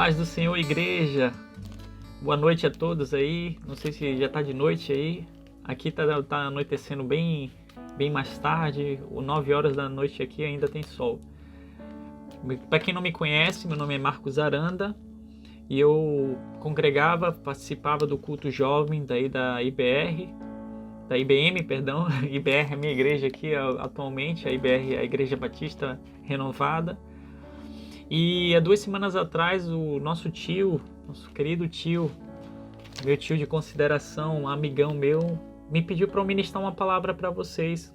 Paz do Senhor, igreja. Boa noite a todos aí. Não sei se já está de noite aí. Aqui tá anoitecendo bem mais tarde. 9 horas da noite aqui ainda tem sol. Para quem não me conhece, meu nome é Marcos Aranda e eu participava do culto jovem daí da IBM, perdão. IBR é a minha igreja aqui atualmente, a IBR é a Igreja Batista Renovada. E há 2 semanas atrás, o nosso querido tio, meu tio de consideração, um amigão meu, me pediu para eu ministrar uma palavra para vocês.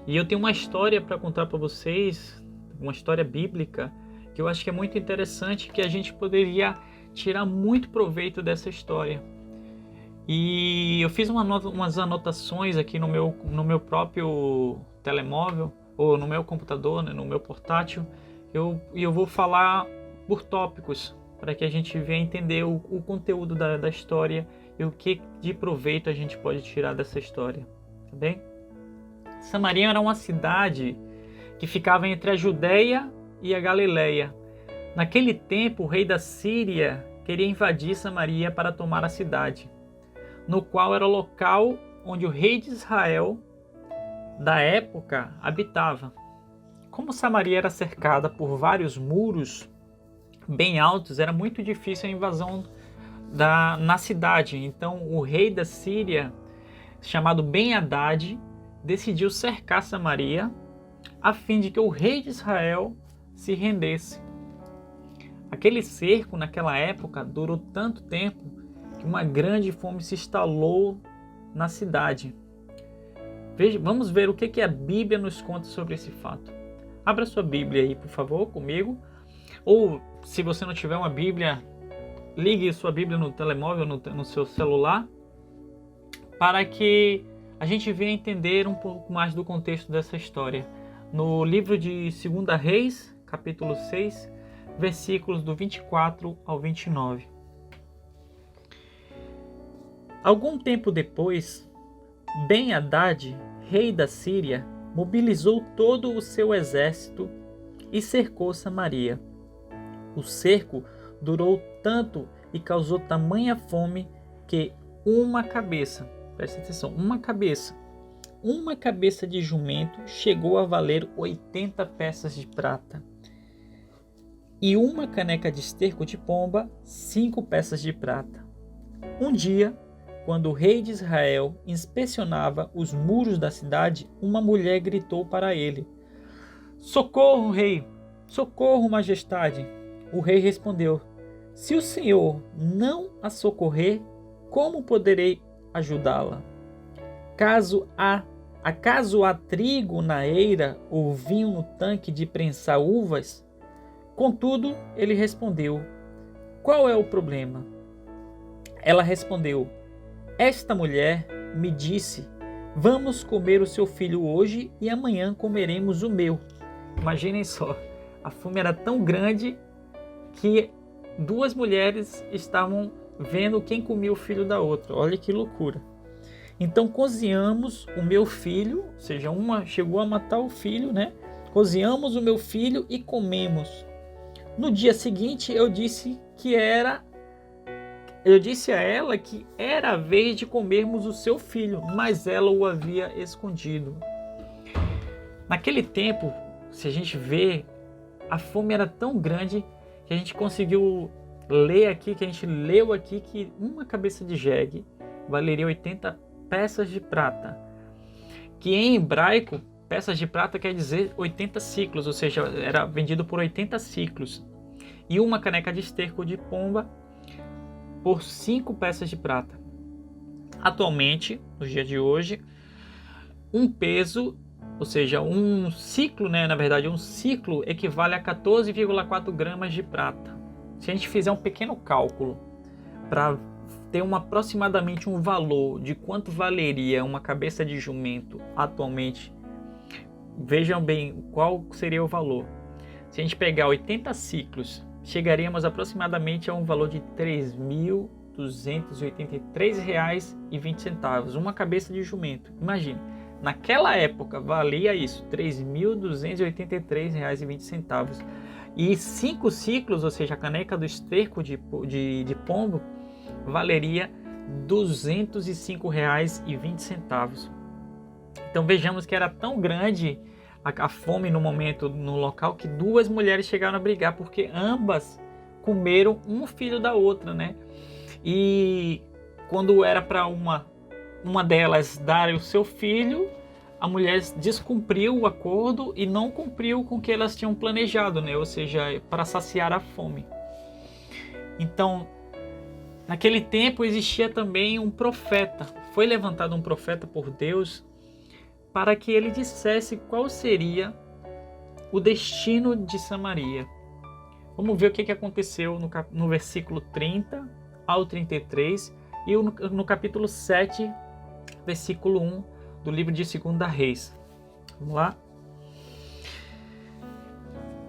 E eu tenho uma história para contar para vocês, uma história bíblica, que eu acho que é muito interessante, que a gente poderia tirar muito proveito dessa história. E eu fiz umas anotações aqui no meu próprio telemóvel, ou no meu computador, né, no meu portátil. Eu vou falar por tópicos, para que a gente venha entender o conteúdo da história e o que de proveito a gente pode tirar dessa história, tá bem? Samaria era uma cidade que ficava entre a Judéia e a Galileia. Naquele tempo, o rei da Síria queria invadir Samaria para tomar a cidade, no qual era o local onde o rei de Israel da época habitava. Como Samaria era cercada por vários muros bem altos, era muito difícil a invasão na cidade. Então o rei da Síria, chamado Ben-Hadad, decidiu cercar Samaria a fim de que o rei de Israel se rendesse. Aquele cerco naquela época durou tanto tempo que uma grande fome se instalou na cidade. Vamos ver o que a Bíblia nos conta sobre esse fato. Abra sua Bíblia aí, por favor, comigo. Ou, se você não tiver uma Bíblia, ligue sua Bíblia no telemóvel, no seu celular, para que a gente venha entender um pouco mais do contexto dessa história. No livro de 2 Reis, capítulo 6, versículos do 24 ao 29. Algum tempo depois, Ben-Hadad, rei da Síria, mobilizou todo o seu exército e cercou Samaria. O cerco durou tanto e causou tamanha fome que uma cabeça de jumento chegou a valer 80 peças de prata, e uma caneca de esterco de pomba 5 peças de prata. Um dia, quando o rei de Israel inspecionava os muros da cidade, uma mulher gritou para ele: "Socorro, rei! Socorro, majestade!" O rei respondeu: "Se o senhor não a socorrer, como poderei ajudá-la? Acaso há trigo na eira ou vinho no tanque de prensar uvas?" Contudo, ele respondeu: "Qual é o problema?" Ela respondeu: "Esta mulher me disse: vamos comer o seu filho hoje e amanhã comeremos o meu." Imaginem só, a fome era tão grande que 2 mulheres estavam vendo quem comia o filho da outra. Olha que loucura. "Então cozinhamos o meu filho", ou seja, uma chegou a matar o filho, né? "Cozinhamos o meu filho e comemos. No dia seguinte eu disse a ela que era a vez de comermos o seu filho, mas ela o havia escondido." Naquele tempo, se a gente vê, a fome era tão grande que a gente conseguiu ler aqui, que a gente leu aqui, que uma cabeça de jegue valeria 80 peças de prata, que em hebraico, peças de prata quer dizer 80 ciclos, ou seja, era vendido por 80 ciclos, e uma caneca de esterco de pomba por 5 peças de prata. Atualmente, nos dias de hoje, um peso, ou seja, um ciclo, né, na verdade, um ciclo equivale a 14,4 gramas de prata. Se a gente fizer um pequeno cálculo para ter aproximadamente um valor de quanto valeria uma cabeça de jumento atualmente, vejam bem qual seria o valor. Se a gente pegar 80 ciclos, chegaríamos aproximadamente a um valor de R$ 3.283,20. Uma cabeça de jumento. Imagine, naquela época valia isso, R$ 3.283,20. E 5 ciclos, ou seja, a caneca do esterco de pombo, valeria R$ 205,20. Então vejamos que era tão grande a fome no momento, no local, que 2 mulheres chegaram a brigar, porque ambas comeram um filho da outra, né? E quando era para uma delas dar o seu filho, a mulher descumpriu o acordo e não cumpriu com o que elas tinham planejado, né? Ou seja, para saciar a fome. Então, naquele tempo existia também um profeta. Foi levantado um profeta por Deus para que ele dissesse qual seria o destino de Samaria. Vamos ver o que aconteceu no versículo 30 ao 33 e no capítulo 7, versículo 1 do livro de 2 Reis. Vamos lá?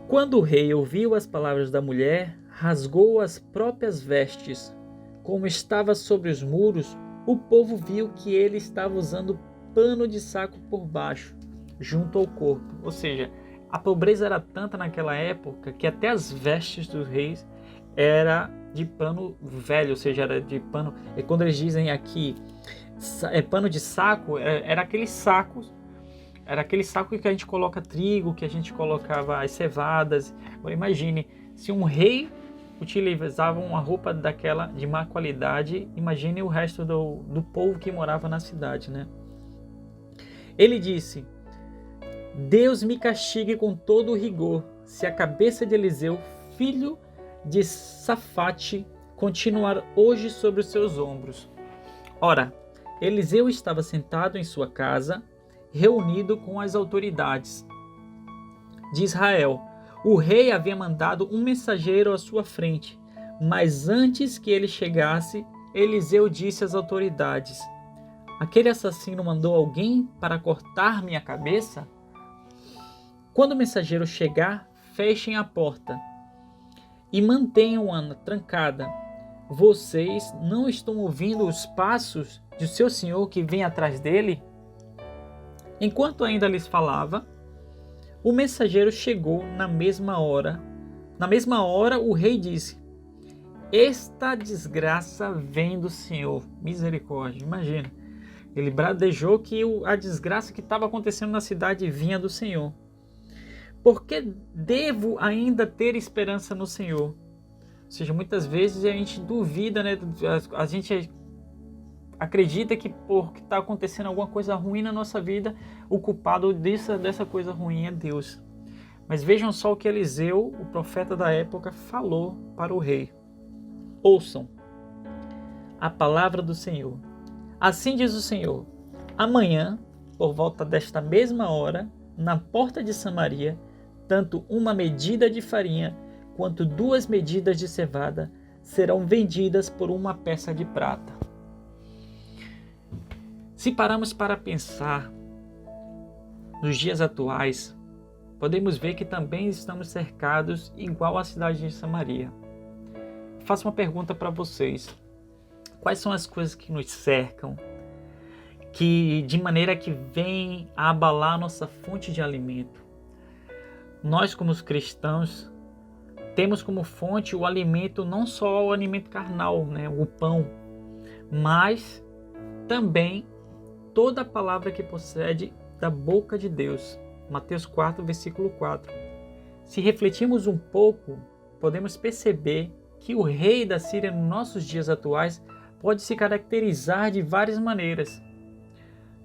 Quando o rei ouviu as palavras da mulher, rasgou as próprias vestes. Como estava sobre os muros, o povo viu que ele estava usando pano de saco por baixo, junto ao corpo. Ou seja, a pobreza era tanta naquela época que até as vestes dos reis era de pano velho, ou seja, era de pano. E quando eles dizem aqui pano de saco, era aqueles sacos. Era aquele saco que a gente coloca trigo, que a gente colocava as cevadas. Agora imagine, se um rei utilizava uma roupa daquela de má qualidade, imagine o resto do povo que morava na cidade, né? Ele disse: Deus me castigue com todo o rigor, se a cabeça de Eliseu, filho de Safate, continuar hoje sobre os seus ombros. Ora, Eliseu estava sentado em sua casa, reunido com as autoridades de Israel. O rei havia mandado um mensageiro à sua frente, mas antes que ele chegasse, Eliseu disse às autoridades: Aquele assassino mandou alguém para cortar minha cabeça? Quando o mensageiro chegar, fechem a porta e mantenham-a trancada. Vocês não estão ouvindo os passos de seu senhor que vem atrás dele? Enquanto ainda lhes falava, o mensageiro chegou na mesma hora. Na mesma hora, o rei disse: Esta desgraça vem do Senhor. Misericórdia, imagina. Ele bradejou que a desgraça que estava acontecendo na cidade vinha do Senhor. Porque devo ainda ter esperança no Senhor? Ou seja, muitas vezes a gente duvida, né? A gente acredita que porque está acontecendo alguma coisa ruim na nossa vida, o culpado dessa coisa ruim é Deus. Mas vejam só o que Eliseu, o profeta da época, falou para o rei. Ouçam a palavra do Senhor. Assim diz o Senhor: amanhã, por volta desta mesma hora, na porta de Samaria, tanto uma medida de farinha quanto 2 medidas de cevada serão vendidas por uma peça de prata. Se pararmos para pensar nos dias atuais, podemos ver que também estamos cercados igual à cidade de Samaria. Faço uma pergunta para vocês. Quais são as coisas que nos cercam, que de maneira que vem a abalar a nossa fonte de alimento? Nós, como os cristãos, temos como fonte o alimento, não só o alimento carnal, né, o pão, mas também toda a palavra que procede da boca de Deus. Mateus 4, versículo 4. Se refletirmos um pouco, podemos perceber que o rei da Síria, nos nossos dias atuais, pode se caracterizar de várias maneiras.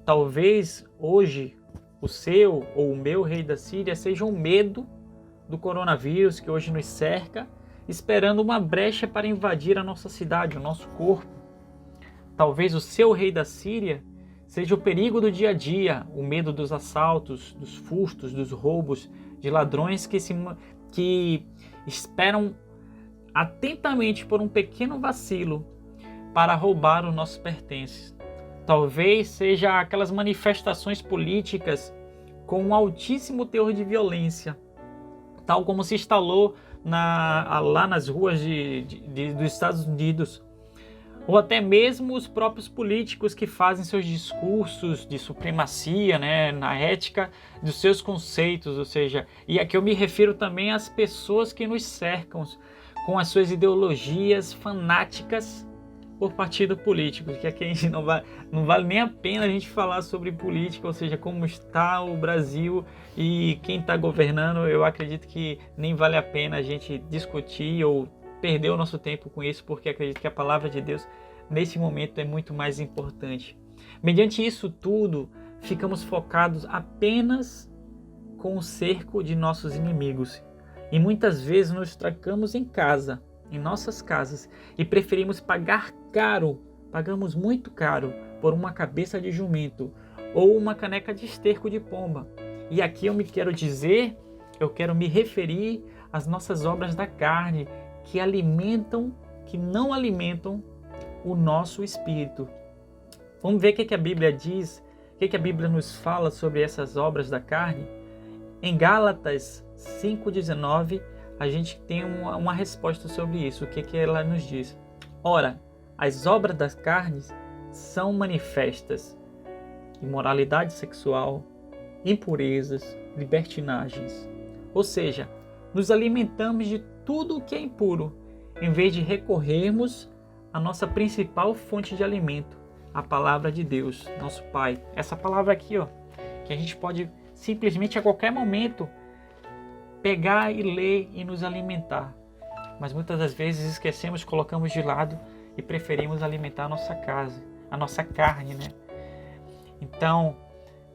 Talvez hoje o seu ou o meu rei da Síria seja um medo do coronavírus que hoje nos cerca, esperando uma brecha para invadir a nossa cidade, o nosso corpo. Talvez o seu rei da Síria seja o perigo do dia a dia, o medo dos assaltos, dos furtos, dos roubos, de ladrões que esperam atentamente por um pequeno vacilo para roubar os nossos pertences. Talvez seja aquelas manifestações políticas com um altíssimo teor de violência, tal como se instalou lá nas ruas dos Estados Unidos, ou até mesmo os próprios políticos que fazem seus discursos de supremacia, né, na ética dos seus conceitos, ou seja, e aqui eu me refiro também às pessoas que nos cercam com as suas ideologias fanáticas por partido político, que aqui a gente não vale nem a pena a gente falar sobre política, ou seja, como está o Brasil e quem está governando. Eu acredito que nem vale a pena a gente discutir ou perder o nosso tempo com isso, porque acredito que a palavra de Deus nesse momento é muito mais importante. Mediante isso tudo, ficamos focados apenas com o cerco de nossos inimigos e muitas vezes nos trancamos em casa, em nossas casas, e preferimos pagamos muito caro por uma cabeça de jumento ou uma caneca de esterco de pomba. E aqui eu quero me referir às nossas obras da carne, que não alimentam o nosso espírito. Vamos ver o que a Bíblia diz, o que a Bíblia nos fala sobre essas obras da carne. Em Gálatas 5,19, a gente tem uma resposta sobre isso. O que ela nos diz? Ora, as obras das carnes são manifestas: imoralidade sexual, impurezas, libertinagens. Ou seja, nos alimentamos de tudo o que é impuro, em vez de recorrermos à nossa principal fonte de alimento, a palavra de Deus, nosso Pai. Essa palavra aqui, que a gente pode simplesmente a qualquer momento pegar e ler e nos alimentar. Mas muitas das vezes esquecemos, colocamos de lado e preferimos alimentar a nossa casa, a nossa carne, né? Então,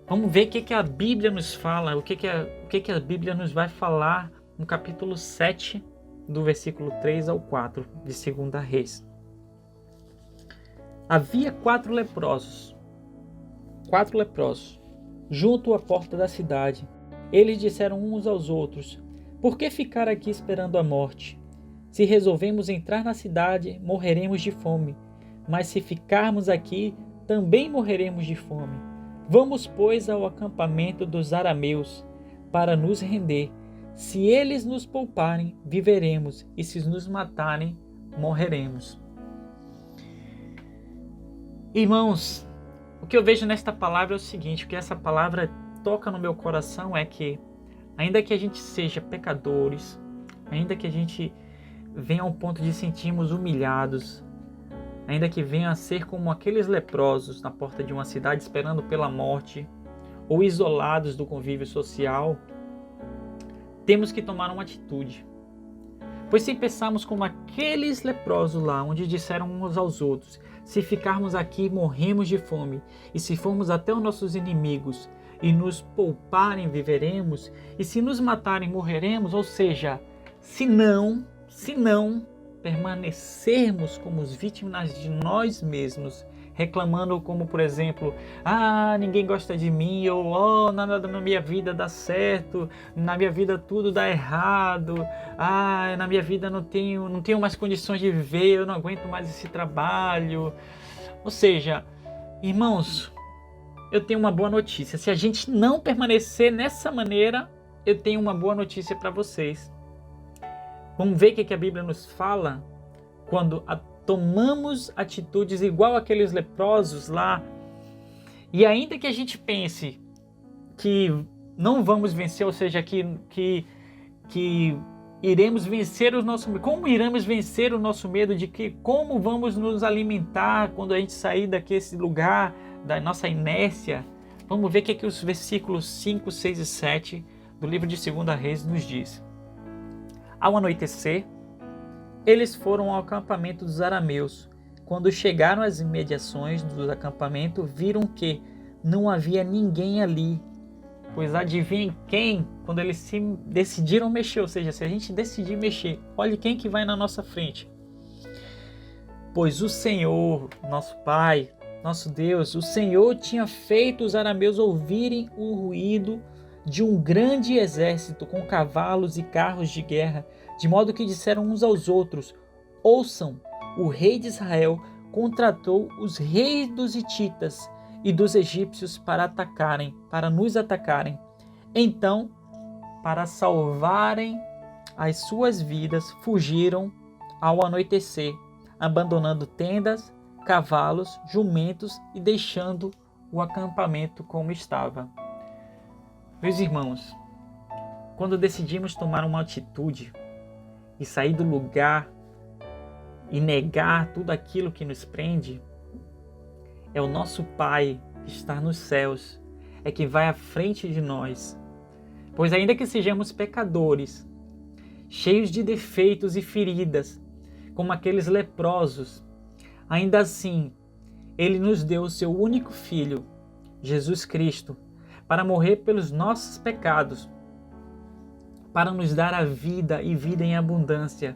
vamos ver o que a Bíblia nos fala, o que a Bíblia nos vai falar no capítulo 7, do versículo 3 ao 4 de 2 Reis. Havia 4 leprosos, junto à porta da cidade. Eles disseram uns aos outros: por que ficar aqui esperando a morte? Se resolvemos entrar na cidade, morreremos de fome. Mas se ficarmos aqui, também morreremos de fome. Vamos, pois, ao acampamento dos arameus, para nos render. Se eles nos pouparem, viveremos, e se nos matarem, morreremos. Irmãos, o que eu vejo nesta palavra é o seguinte: o que essa palavra toca no meu coração é que, ainda que a gente seja pecadores, ainda que a gente venha ao ponto de sentirmos humilhados, ainda que venha a ser como aqueles leprosos na porta de uma cidade esperando pela morte, ou isolados do convívio social, temos que tomar uma atitude. Pois se pensarmos como aqueles leprosos lá, onde disseram uns aos outros: se ficarmos aqui, morremos de fome, e se formos até os nossos inimigos e nos pouparem, viveremos, e se nos matarem, morreremos. Ou seja, se não permanecermos como as vítimas de nós mesmos, reclamando como, por exemplo, ninguém gosta de mim, ou nada na minha vida dá certo, na minha vida tudo dá errado, na minha vida não tenho mais condições de viver, eu não aguento mais esse trabalho. Ou seja, irmãos, eu tenho uma boa notícia. Se a gente não permanecer nessa maneira, eu tenho uma boa notícia para vocês. Vamos ver o que a Bíblia nos fala quando tomamos atitudes igual aqueles leprosos lá. E ainda que a gente pense que não vamos vencer, ou seja, que iremos vencer o nosso medo. Como iremos vencer o nosso medo de que como vamos nos alimentar quando a gente sair desse lugar da nossa inércia? Vamos ver o que os versículos 5, 6 e 7 do livro de 2 Reis nos diz. Ao anoitecer, eles foram ao acampamento dos arameus. Quando chegaram às imediações do acampamento, viram que não havia ninguém ali. Pois adivinhem quem? Quando eles se decidiram mexer, ou seja, se a gente decidir mexer, olhe quem que vai na nossa frente. Pois o Senhor, nosso Pai, nosso Deus, o Senhor tinha feito os arameus ouvirem o ruído de um grande exército com cavalos e carros de guerra, de modo que disseram uns aos outros: ouçam, o rei de Israel contratou os reis dos hititas e dos egípcios para nos atacarem. Então, para salvarem as suas vidas, fugiram ao anoitecer, abandonando tendas, cavalos, jumentos e deixando o acampamento como estava. Meus irmãos, quando decidimos tomar uma atitude e sair do lugar e negar tudo aquilo que nos prende, é o nosso Pai que está nos céus, é que vai à frente de nós. Pois ainda que sejamos pecadores, cheios de defeitos e feridas, como aqueles leprosos, ainda assim, Ele nos deu o seu único Filho, Jesus Cristo, para morrer pelos nossos pecados, para nos dar a vida e vida em abundância,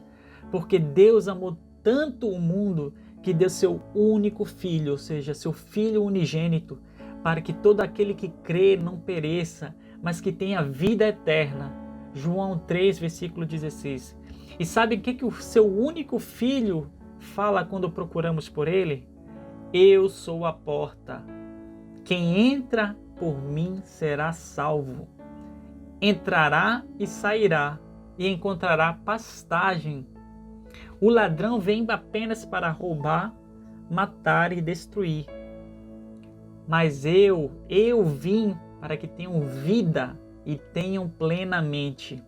porque Deus amou tanto o mundo que deu seu único Filho, ou seja, seu Filho unigênito, para que todo aquele que crê não pereça, mas que tenha vida eterna. João 3, versículo 16. E sabe o que o seu único Filho fala quando procuramos por Ele? Eu sou a porta. Quem entra por mim será salvo. Entrará e sairá e encontrará pastagem. O ladrão vem apenas para roubar, matar e destruir. Mas eu vim para que tenham vida e tenham plenamente.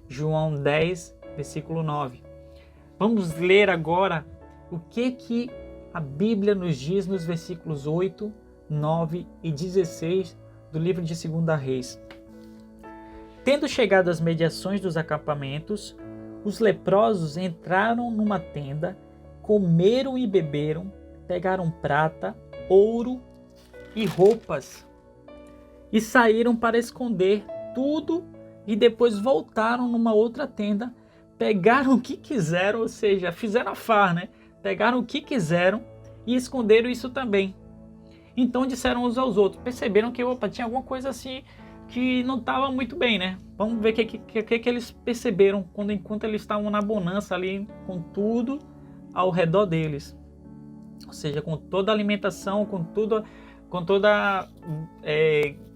João 10, versículo 9. Vamos ler agora o que a Bíblia nos diz nos versículos 8, 9 e 16 do livro de 2 Reis. Tendo chegado às mediações dos acampamentos, os leprosos entraram numa tenda, comeram e beberam, pegaram prata, ouro e roupas, e saíram para esconder tudo e depois voltaram numa outra tenda, pegaram o que quiseram, ou seja, fizeram a farra, né? Pegaram o que quiseram e esconderam isso também. Então disseram uns aos outros, perceberam que tinha alguma coisa assim que não estava muito bem, né? Vamos ver o que eles perceberam enquanto eles estavam na bonança ali, com tudo ao redor deles. Ou seja, com toda a alimentação, com toda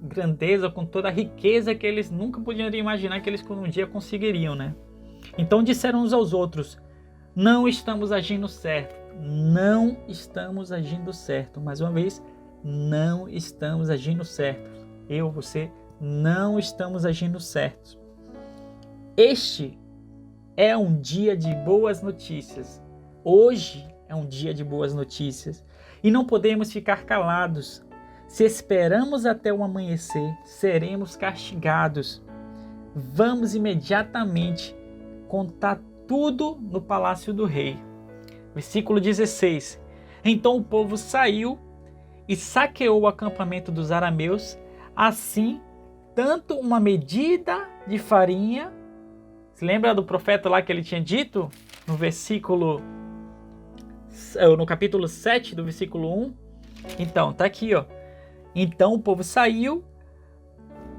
grandeza, com toda a riqueza que eles nunca podiam imaginar que eles um dia conseguiriam, né? Então disseram uns aos outros, não estamos agindo certo. Não estamos agindo certo. Mais uma vez, não estamos agindo certo. Eu, você, não estamos agindo certo. Este é um dia de boas notícias. Hoje é um dia de boas notícias. E não podemos ficar calados. Se esperamos até o amanhecer, seremos castigados. Vamos imediatamente contar tudo no palácio do rei. Versículo 16. Então o povo saiu e saqueou o acampamento dos arameus, assim, tanto uma medida de farinha. Se lembra do profeta lá que ele tinha dito? No capítulo 7 do versículo 1. Então, tá aqui, ó. Então o povo saiu,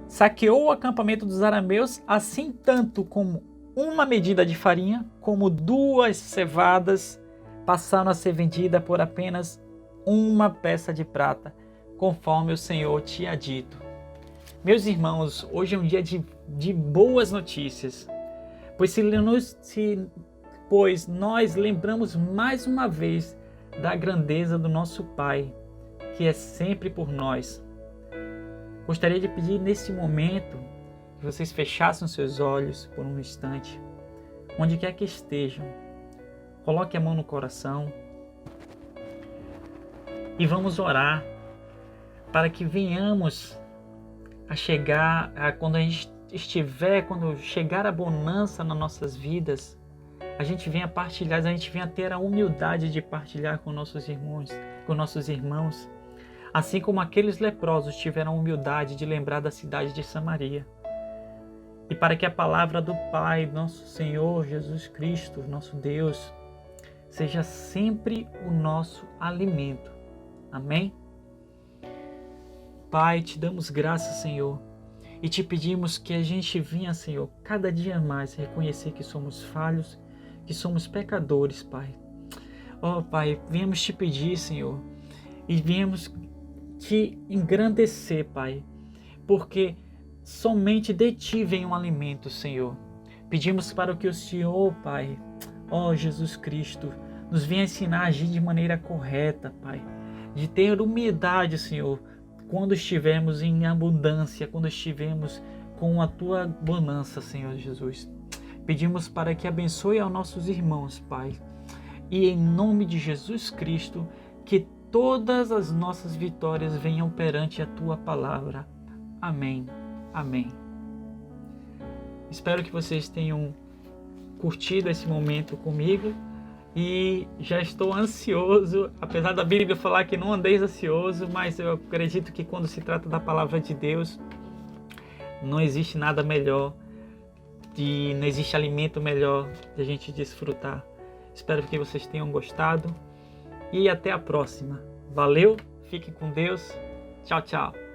saqueou o acampamento dos arameus, assim tanto como uma medida de farinha, como 2 cevadas passaram a ser vendidas por apenas uma peça de prata, conforme o Senhor tinha dito. Meus irmãos, hoje é um dia de boas notícias, pois nós lembramos mais uma vez da grandeza do nosso Pai, que é sempre por nós. Gostaria de pedir nesse momento que vocês fechassem os seus olhos por um instante, onde quer que estejam. Coloque a mão no coração e vamos orar para que venhamos a chegar, quando chegar a bonança nas nossas vidas, a gente venha partilhar, a gente venha ter a humildade de partilhar com nossos irmãos, assim como aqueles leprosos tiveram a humildade de lembrar da cidade de Samaria. E para que a palavra do Pai, nosso Senhor Jesus Cristo, nosso Deus, seja sempre o nosso alimento. Amém? Pai, te damos graças, Senhor, e te pedimos que a gente venha, Senhor, cada dia mais reconhecer que somos falhos, que somos pecadores, Pai. Ó, Pai, viemos te pedir, Senhor, e viemos te engrandecer, Pai, porque somente de Ti vem um alimento, Senhor. Pedimos para que o Senhor, Pai, ó Jesus Cristo, Nos venha ensinar a agir de maneira correta, Pai. De ter humildade, Senhor, quando estivermos em abundância, quando estivermos com a Tua bonança, Senhor Jesus. Pedimos para que abençoe aos nossos irmãos, Pai. E em nome de Jesus Cristo, que todas as nossas vitórias venham perante a Tua palavra. Amém. Amém. Espero que vocês tenham curtido esse momento comigo e já estou ansioso, apesar da Bíblia falar que não andeis ansioso, mas eu acredito que quando se trata da palavra de Deus, não existe nada melhor, não existe alimento melhor de a gente desfrutar. Espero que vocês tenham gostado e até a próxima. Valeu, fiquem com Deus. Tchau, tchau.